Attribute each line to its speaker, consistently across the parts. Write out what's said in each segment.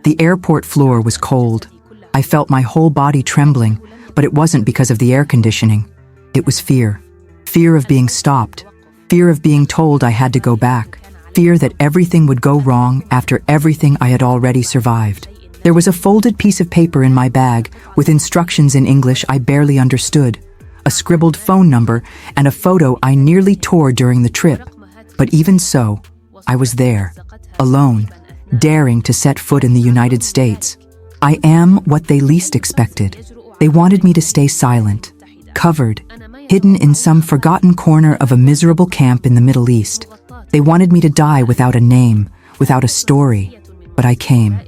Speaker 1: The airport floor was cold. I felt my whole body trembling, but it wasn't because of the air conditioning. It was fear. Fear of being stopped. Fear of being told I had to go back. Fear that everything would go wrong after everything I had already survived. There was a folded piece of paper in my bag with instructions in English I barely understood, a scribbled phone number, and a photo I nearly tore during the trip. But even so, I was there, alone, daring to set foot in the United States. I am what they least expected. They wanted me to stay silent, covered, hidden in some forgotten corner of a miserable camp in the Middle East. They wanted me to die without a name, without a story. But I came,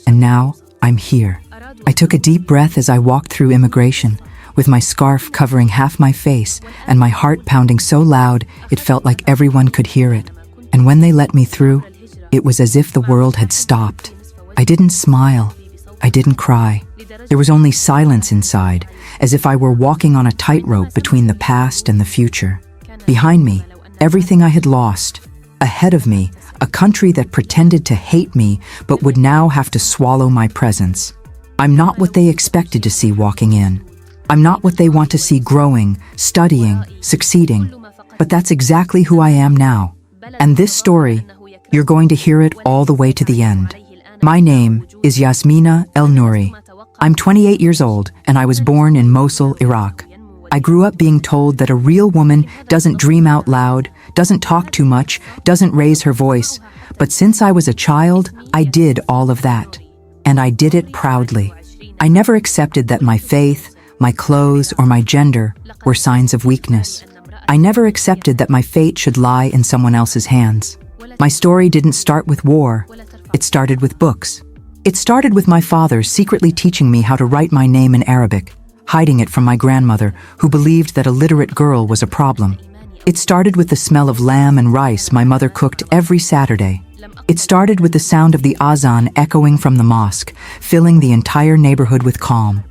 Speaker 1: and now I'm here. I took a deep breath as I walked through immigration, with my scarf covering half my face and my heart pounding so loud it felt like everyone could hear it. And when they let me through, it was as if the world had stopped. I didn't smile. I didn't cry. There was only silence inside, as if I were walking on a tightrope between the past and the future. Behind me, everything I had lost. Ahead of me, a country that pretended to hate me but would now have to swallow my presence. I'm not what they expected to see walking in. I'm not what they want to see growing, studying, succeeding. But that's exactly who I am now. And this story, you're going to hear it all the way to the end. My name is Yasmina El Nouri. I'm 28 years old, and I was born in Mosul, Iraq. I grew up being told that a real woman doesn't dream out loud, doesn't talk too much, doesn't raise her voice. But since I was a child, I did all of that. And I did it proudly. I never accepted that my faith, my clothes, or my gender were signs of weakness. I never accepted that my fate should lie in someone else's hands. My story didn't start with war. It started with books. It started with my father secretly teaching me how to write my name in Arabic, hiding it from my grandmother, who believed that a literate girl was a problem. It started with the smell of lamb and rice my mother cooked every Saturday. It started with the sound of the azan echoing from the mosque, filling the entire neighborhood with calm.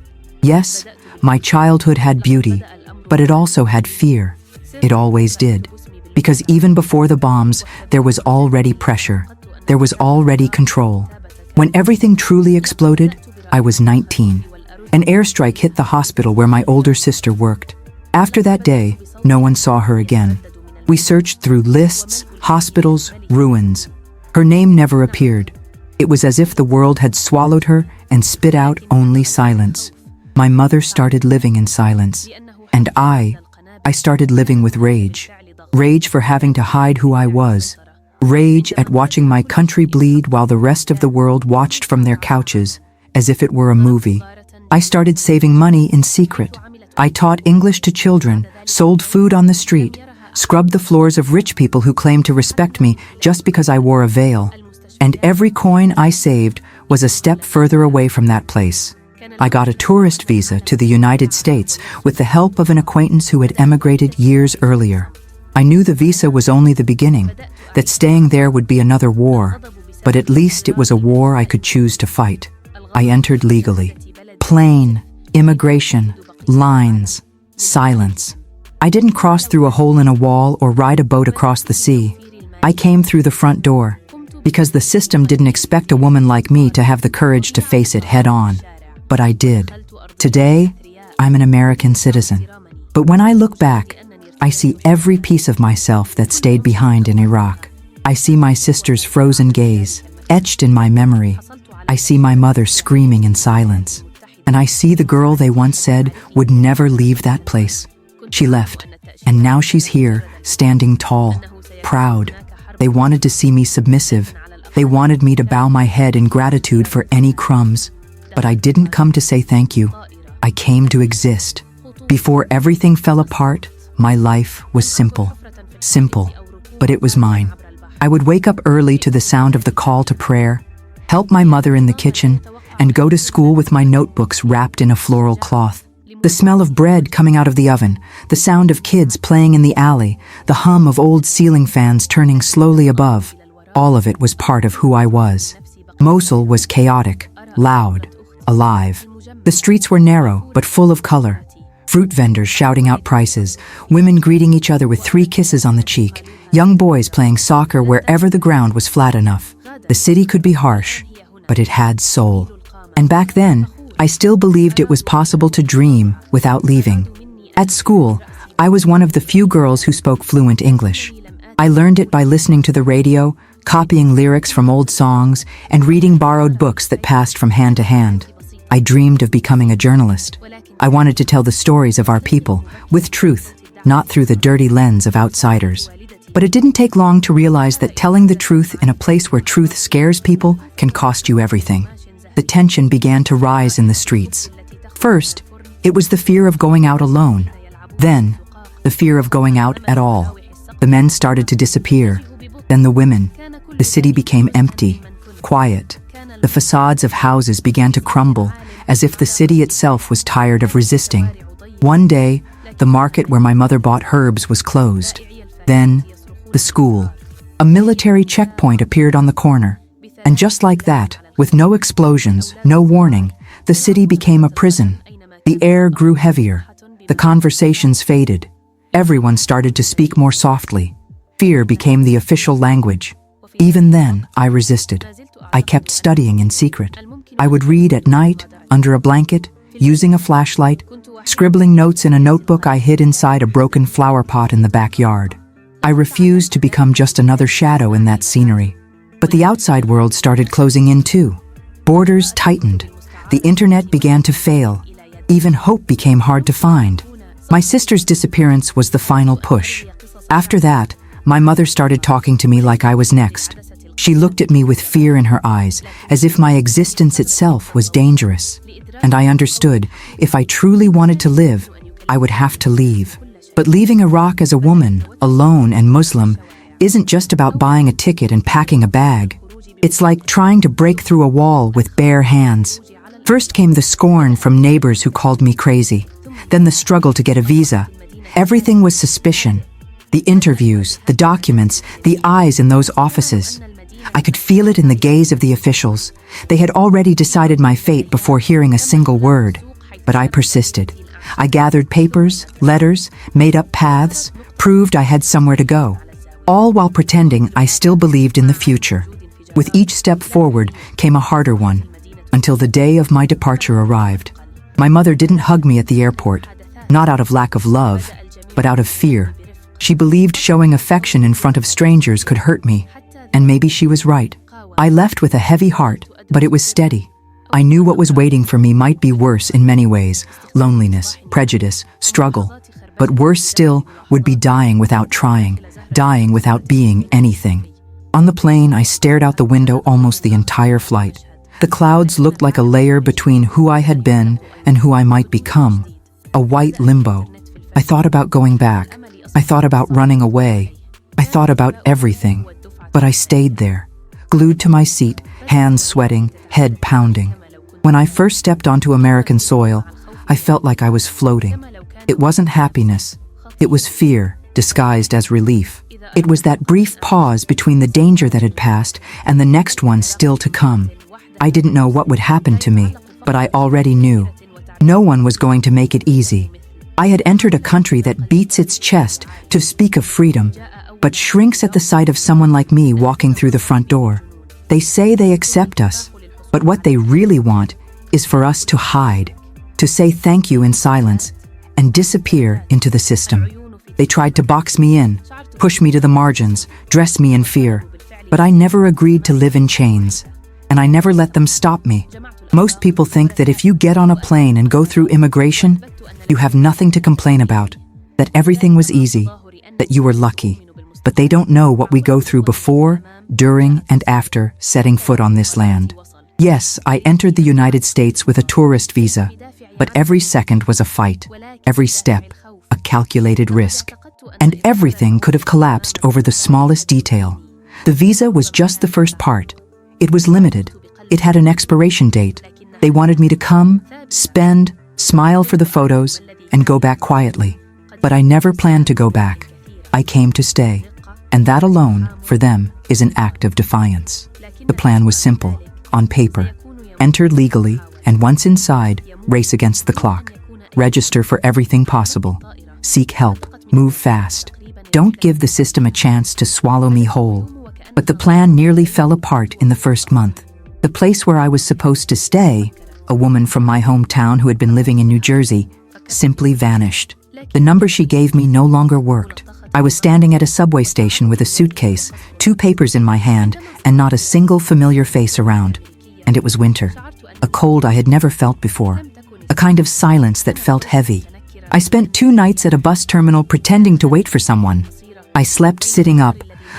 Speaker 1: Yes, my childhood had beauty, but it also had fear. It always did. Because even before the bombs, there was already pressure. There was already control. When everything truly exploded, I was 19. An airstrike hit the hospital where my older sister worked. After that day, no one saw her again. We searched through lists, hospitals, ruins. Her name never appeared. It was as if the world had swallowed her and spit out only silence. My mother started living in silence. And I started living with rage. Rage for having to hide who I was. Rage at watching my country bleed while the rest of the world watched from their couches, as if it were a movie. I started saving money in secret. I taught English to children, sold food on the street, scrubbed the floors of rich people who claimed to respect me just because I wore a veil. And every coin I saved was a step further away from that place. I got a tourist visa to the United States with the help of an acquaintance who had emigrated years earlier. I knew the visa was only the beginning, that staying there would be another war, but at least it was a war I could choose to fight. I entered legally. Plane, immigration, lines, silence. I didn't cross through a hole in a wall or ride a boat across the sea. I came through the front door, because the system didn't expect a woman like me to have the courage to face it head on. But I did. Today, I'm an American citizen. But when I look back, I see every piece of myself that stayed behind in Iraq. I see my sister's frozen gaze, etched in my memory. I see my mother screaming in silence. And I see the girl they once said would never leave that place. She left, and now she's here, standing tall, proud. They wanted to see me submissive. They wanted me to bow my head in gratitude for any crumbs. But I didn't come to say thank you. I came to exist. Before everything fell apart, my life was simple. Simple, but it was mine. I would wake up early to the sound of the call to prayer, help my mother in the kitchen, and go to school with my notebooks wrapped in a floral cloth. The smell of bread coming out of the oven, the sound of kids playing in the alley, the hum of old ceiling fans turning slowly above, all of it was part of who I was. Mosul was chaotic, loud, alive. The streets were narrow, but full of color. Fruit vendors shouting out prices, women greeting each other with 3 kisses on the cheek, young boys playing soccer wherever the ground was flat enough. The city could be harsh, but it had soul. And back then, I still believed it was possible to dream without leaving. At school, I was one of the few girls who spoke fluent English. I learned it by listening to the radio, copying lyrics from old songs, and reading borrowed books that passed from hand to hand. I dreamed of becoming a journalist. I wanted to tell the stories of our people, with truth, not through the dirty lens of outsiders. But it didn't take long to realize that telling the truth in a place where truth scares people can cost you everything. The tension began to rise in the streets. First, it was the fear of going out alone. Then, the fear of going out at all. The men started to disappear. Then the women. The city became empty, quiet. The facades of houses began to crumble, as if the city itself was tired of resisting. One day, the market where my mother bought herbs was closed. Then, the school. A military checkpoint appeared on the corner. And just like that, with no explosions, no warning, the city became a prison. The air grew heavier. The conversations faded. Everyone started to speak more softly. Fear became the official language. Even then, I resisted. I kept studying in secret. I would read at night, under a blanket, using a flashlight, scribbling notes in a notebook I hid inside a broken flower pot in the backyard. I refused to become just another shadow in that scenery. But the outside world started closing in too. Borders tightened. The internet began to fail. Even hope became hard to find. My sister's disappearance was the final push. After that, my mother started talking to me like I was next. She looked at me with fear in her eyes, as if my existence itself was dangerous. And I understood, if I truly wanted to live, I would have to leave. But leaving Iraq as a woman, alone and Muslim, isn't just about buying a ticket and packing a bag. It's like trying to break through a wall with bare hands. First came the scorn from neighbors who called me crazy. Then the struggle to get a visa. Everything was suspicion. The interviews, the documents, the eyes in those offices. I could feel it in the gaze of the officials. They had already decided my fate before hearing a single word. But I persisted. I gathered papers, letters, made up paths, proved I had somewhere to go. All while pretending I still believed in the future. With each step forward came a harder one, until the day of my departure arrived. My mother didn't hug me at the airport, not out of lack of love, but out of fear. She believed showing affection in front of strangers could hurt me, and maybe she was right. I left with a heavy heart, but it was steady. I knew what was waiting for me might be worse in many ways: loneliness, prejudice, struggle. But worse still would be dying without trying, dying without being anything. On the plane, I stared out the window almost the entire flight. The clouds looked like a layer between who I had been and who I might become. A white limbo. I thought about going back. I thought about running away. I thought about everything. But I stayed there, glued to my seat, hands sweating, head pounding. When I first stepped onto American soil, I felt like I was floating. It wasn't happiness. It was fear, disguised as relief. It was that brief pause between the danger that had passed and the next one still to come. I didn't know what would happen to me, but I already knew. No one was going to make it easy. I had entered a country that beats its chest to speak of freedom, but shrinks at the sight of someone like me walking through the front door. They say they accept us, but what they really want is for us to hide, to say thank you in silence, and disappear into the system. They tried to box me in, push me to the margins, dress me in fear, but I never agreed to live in chains. And I never let them stop me. Most people think that if you get on a plane and go through immigration, you have nothing to complain about, that everything was easy, that you were lucky. But they don't know what we go through before, during, and after setting foot on this land. Yes, I entered the United States with a tourist visa, but every second was a fight, every step, a calculated risk. And everything could have collapsed over the smallest detail. The visa was just the first part. It was limited. It had an expiration date. They wanted me to come, spend, smile for the photos, and go back quietly. But I never planned to go back. I came to stay. And that alone, for them, is an act of defiance. The plan was simple, on paper. Enter legally, and once inside, race against the clock. Register for everything possible. Seek help. Move fast. Don't give the system a chance to swallow me whole. But the plan nearly fell apart in the first month. The place where I was supposed to stay, a woman from my hometown who had been living in New Jersey, simply vanished. The number she gave me no longer worked. I was standing at a subway station with a suitcase, 2 papers in my hand, and not a single familiar face around. And it was winter. A cold I had never felt before. A kind of silence that felt heavy. I spent 2 nights at a bus terminal pretending to wait for someone. I slept sitting up,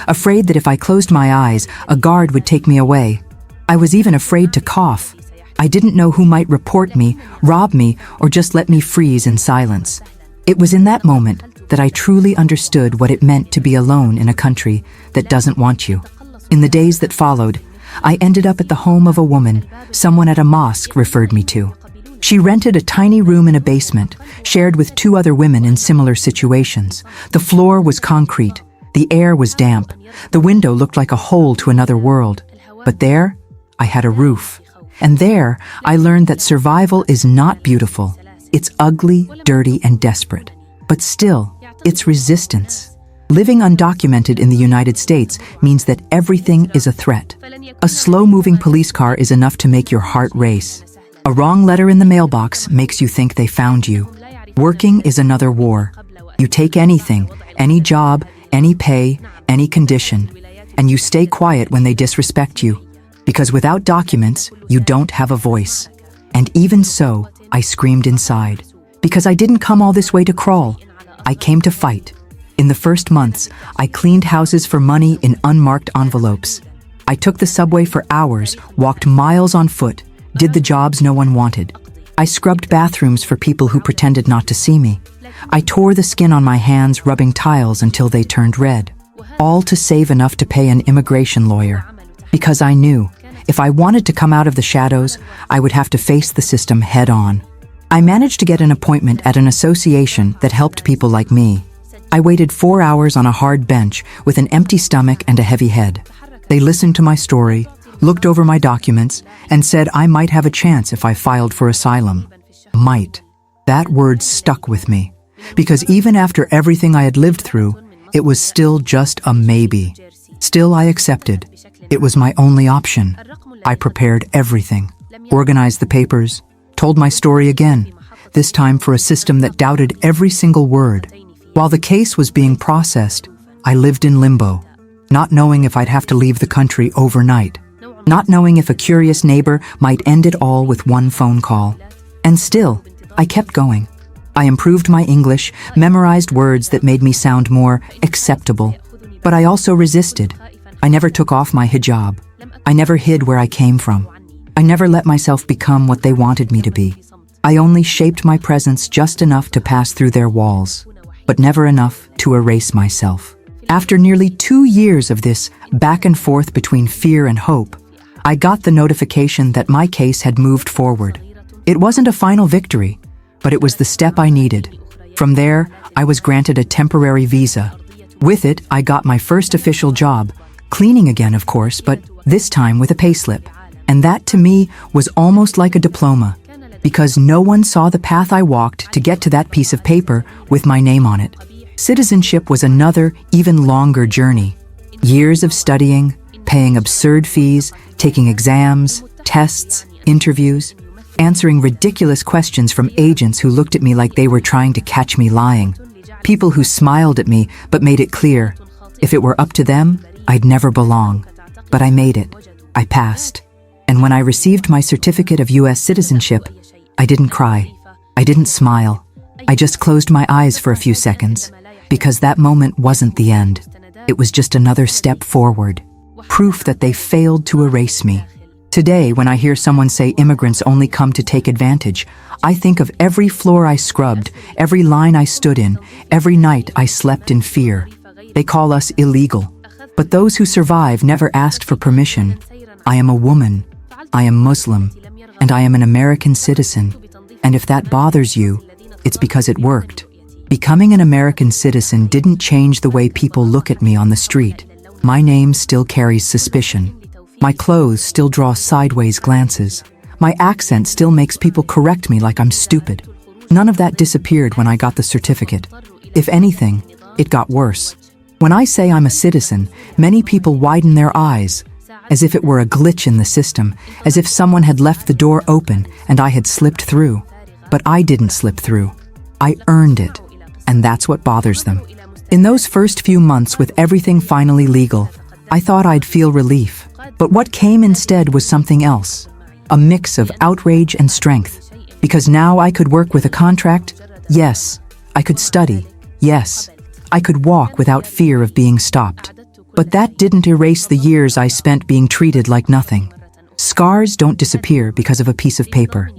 Speaker 1: afraid that if I closed my eyes, a guard would take me away. I was even afraid to cough. I didn't know who might report me, rob me, or just let me freeze in silence. It was in that moment that I truly understood what it meant to be alone in a country that doesn't want you. In the days that followed, I ended up at the home of a woman someone at a mosque referred me to. She rented a tiny room in a basement, shared with 2 other women in similar situations. The floor was concrete. The air was damp. The window looked like a hole to another world. But there, I had a roof. And there, I learned that survival is not beautiful. It's ugly, dirty, and desperate. But still, it's resistance. Living undocumented in the United States means that everything is a threat. A slow-moving police car is enough to make your heart race. A wrong letter in the mailbox makes you think they found you. Working is another war. You take anything, any job, any pay, any condition, and you stay quiet when they disrespect you. Because without documents, you don't have a voice. And even so, I screamed inside. Because I didn't come all this way to crawl. I came to fight. In the first months, I cleaned houses for money in unmarked envelopes. I took the subway for hours, walked miles on foot, did the jobs no one wanted. I scrubbed bathrooms for people who pretended not to see me. I tore the skin on my hands, rubbing tiles until they turned red. All to save enough to pay an immigration lawyer. Because I knew, if I wanted to come out of the shadows, I would have to face the system head on. I managed to get an appointment at an association that helped people like me. I waited 4 hours on a hard bench with an empty stomach and a heavy head. They listened to my story, looked over my documents, and said I might have a chance if I filed for asylum. Might. That word stuck with me. Because even after everything I had lived through, it was still just a maybe. Still, I accepted. It was my only option. I prepared everything, organized the papers, told my story again, this time for a system that doubted every single word. While the case was being processed, I lived in limbo, not knowing if I'd have to leave the country overnight, not knowing if a curious neighbor might end it all with one phone call. And still, I kept going. I improved my English, memorized words that made me sound more acceptable. But I also resisted. I never took off my hijab. I never hid where I came from. I never let myself become what they wanted me to be. I only shaped my presence just enough to pass through their walls, but never enough to erase myself. After nearly 2 years of this back and forth between fear and hope, I got the notification that my case had moved forward. It wasn't a final victory, but it was the step I needed. From there, I was granted a temporary visa. With it, I got my first official job, cleaning again, of course, but this time with a payslip. And that, to me, was almost like a diploma, because no one saw the path I walked to get to that piece of paper with my name on it. Citizenship was another, even longer journey. Years of studying, paying absurd fees, taking exams, tests, interviews, answering ridiculous questions from agents who looked at me like they were trying to catch me lying. People who smiled at me but made it clear, if it were up to them, I'd never belong. But I made it. I passed. And when I received my certificate of U.S. citizenship, I didn't cry. I didn't smile. I just closed my eyes for a few seconds, because that moment wasn't the end. It was just another step forward. Proof that they failed to erase me. Today, when I hear someone say immigrants only come to take advantage, I think of every floor I scrubbed, every line I stood in, every night I slept in fear. They call us illegal. But those who survive never asked for permission. I am a woman. I am Muslim. And I am an American citizen. And if that bothers you, it's because it worked. Becoming an American citizen didn't change the way people look at me on the street. My name still carries suspicion. My clothes still draw sideways glances. My accent still makes people correct me like I'm stupid. None of that disappeared when I got the certificate. If anything, it got worse. When I say I'm a citizen, many people widen their eyes, as if it were a glitch in the system, as if someone had left the door open and I had slipped through. But I didn't slip through. I earned it, and that's what bothers them. In those first few months with everything finally legal, I thought I'd feel relief. But what came instead was something else. A mix of outrage and strength. Because now I could work with a contract, yes. I could study, yes. I could walk without fear of being stopped. But that didn't erase the years I spent being treated like nothing. Scars don't disappear because of a piece of paper.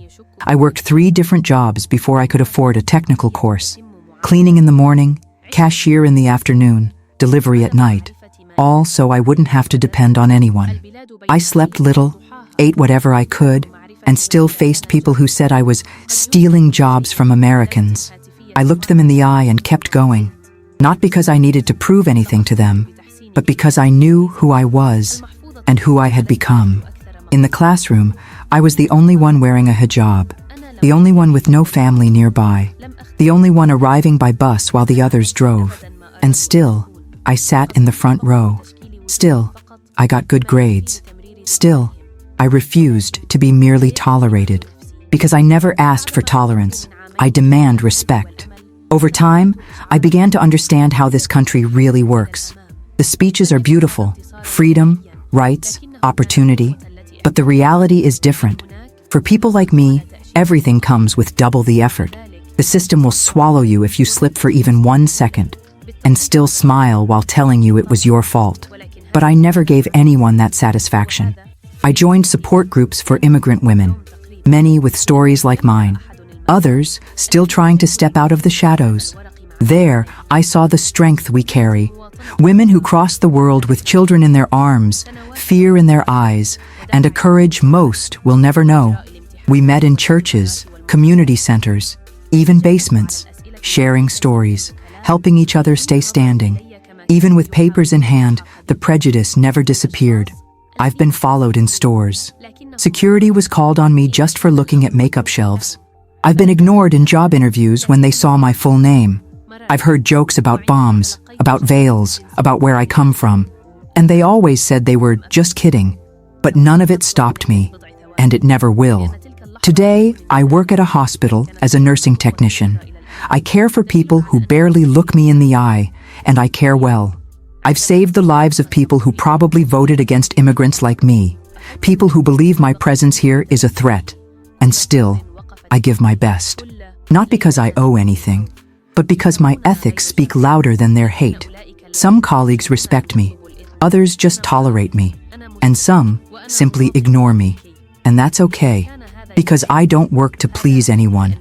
Speaker 1: I worked 3 different jobs before I could afford a technical course. Cleaning in the morning, cashier in the afternoon, delivery at night. All so I wouldn't have to depend on anyone. I slept little, ate whatever I could, and still faced people who said I was stealing jobs from Americans. I looked them in the eye and kept going. Not because I needed to prove anything to them, but because I knew who I was and who I had become. In the classroom, I was the only one wearing a hijab, the only one with no family nearby, the only one arriving by bus while the others drove. And still, I sat in the front row. Still, I got good grades. Still, I refused to be merely tolerated. Because I never asked for tolerance, I demand respect. Over time, I began to understand how this country really works. The speeches are beautiful, freedom, rights, opportunity, but the reality is different. For people like me, everything comes with double the effort. The system will swallow you if you slip for even 1 second, and still smile while telling you it was your fault. But I never gave anyone that satisfaction. I joined support groups for immigrant women, many with stories like mine. Others still trying to step out of the shadows. There, I saw the strength we carry. Women who cross the world with children in their arms, fear in their eyes, and a courage most will never know. We met in churches, community centers, even basements, sharing stories, helping each other stay standing. Even with papers in hand, the prejudice never disappeared. I've been followed in stores. Security was called on me just for looking at makeup shelves. I've been ignored in job interviews when they saw my full name. I've heard jokes about bombs, about veils, about where I come from, and they always said they were just kidding. But none of it stopped me, and it never will. Today, I work at a hospital as a nursing technician. I care for people who barely look me in the eye, and I care well. I've saved the lives of people who probably voted against immigrants like me, people who believe my presence here is a threat, and still, I give my best. Not because I owe anything, but because my ethics speak louder than their hate. Some colleagues respect me, others just tolerate me, and some simply ignore me. And that's okay, because I don't work to please anyone.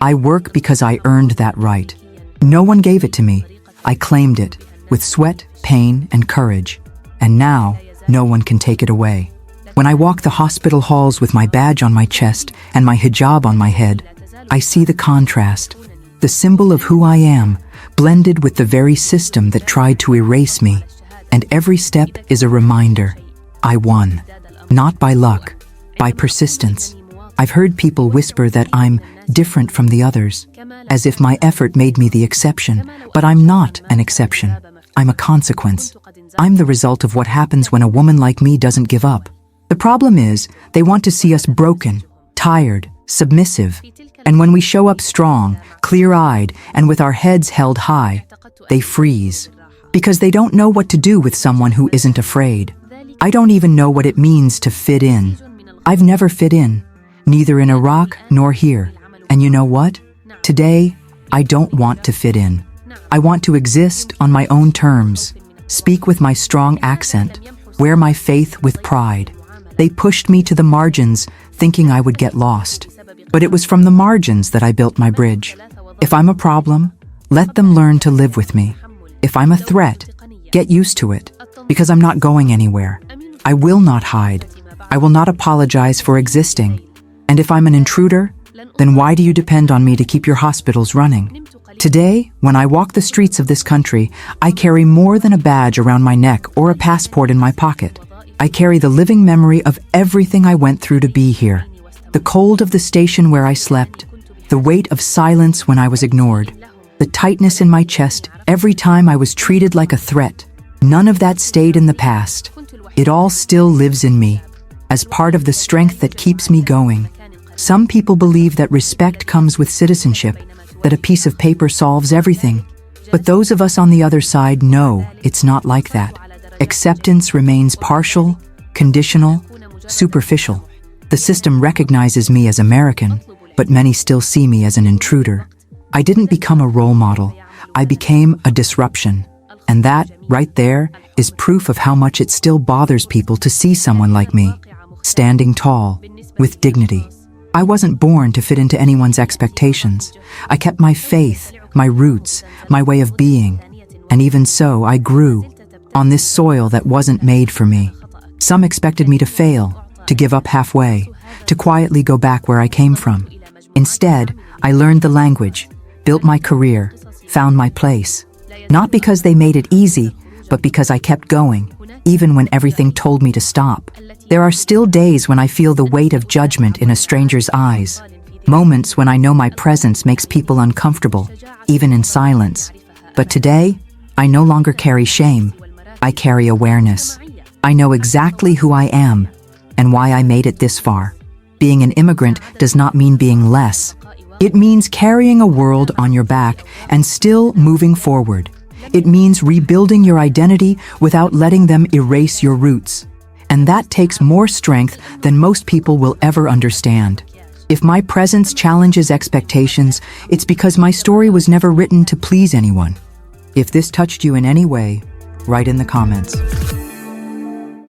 Speaker 1: I work because I earned that right. No one gave it to me. I claimed it, with sweat, pain, and courage. And now, no one can take it away. When I walk the hospital halls with my badge on my chest and my hijab on my head, I see the contrast, the symbol of who I am, blended with the very system that tried to erase me. And every step is a reminder. I won. Not by luck, by persistence. I've heard people whisper that I'm different from the others, as if my effort made me the exception. But I'm not an exception. I'm a consequence. I'm the result of what happens when a woman like me doesn't give up. The problem is, they want to see us broken, tired, submissive. And when we show up strong, clear-eyed, and with our heads held high, they freeze. Because they don't know what to do with someone who isn't afraid. I don't even know what it means to fit in. I've never fit in, neither in Iraq nor here. And you know what? Today, I don't want to fit in. I want to exist on my own terms, speak with my strong accent, wear my faith with pride. They pushed me to the margins, thinking I would get lost. But it was from the margins that I built my bridge. If I'm a problem, let them learn to live with me. If I'm a threat, get used to it, because I'm not going anywhere. I will not hide. I will not apologize for existing. And if I'm an intruder, then why do you depend on me to keep your hospitals running? Today, when I walk the streets of this country, I carry more than a badge around my neck or a passport in my pocket. I carry the living memory of everything I went through to be here. The cold of the station where I slept, the weight of silence when I was ignored, the tightness in my chest every time I was treated like a threat. None of that stayed in the past. It all still lives in me, as part of the strength that keeps me going. Some people believe that respect comes with citizenship, that a piece of paper solves everything. But those of us on the other side know it's not like that. Acceptance remains partial, conditional, superficial. The system recognizes me as American, but many still see me as an intruder. I didn't become a role model. I became a disruption. And that, right there, is proof of how much it still bothers people to see someone like me, standing tall, with dignity. I wasn't born to fit into anyone's expectations. I kept my faith, my roots, my way of being. And even so, I grew on this soil that wasn't made for me. Some expected me to fail, to give up halfway, to quietly go back where I came from. Instead, I learned the language, built my career, found my place. Not because they made it easy, but because I kept going, even when everything told me to stop. There are still days when I feel the weight of judgment in a stranger's eyes. Moments when I know my presence makes people uncomfortable, even in silence. But today, I no longer carry shame. I carry awareness. I know exactly who I am and why I made it this far. Being an immigrant does not mean being less. It means carrying a world on your back and still moving forward. It means rebuilding your identity without letting them erase your roots. And that takes more strength than most people will ever understand. If my presence challenges expectations, it's because my story was never written to please anyone. If this touched you in any way, write in the comments.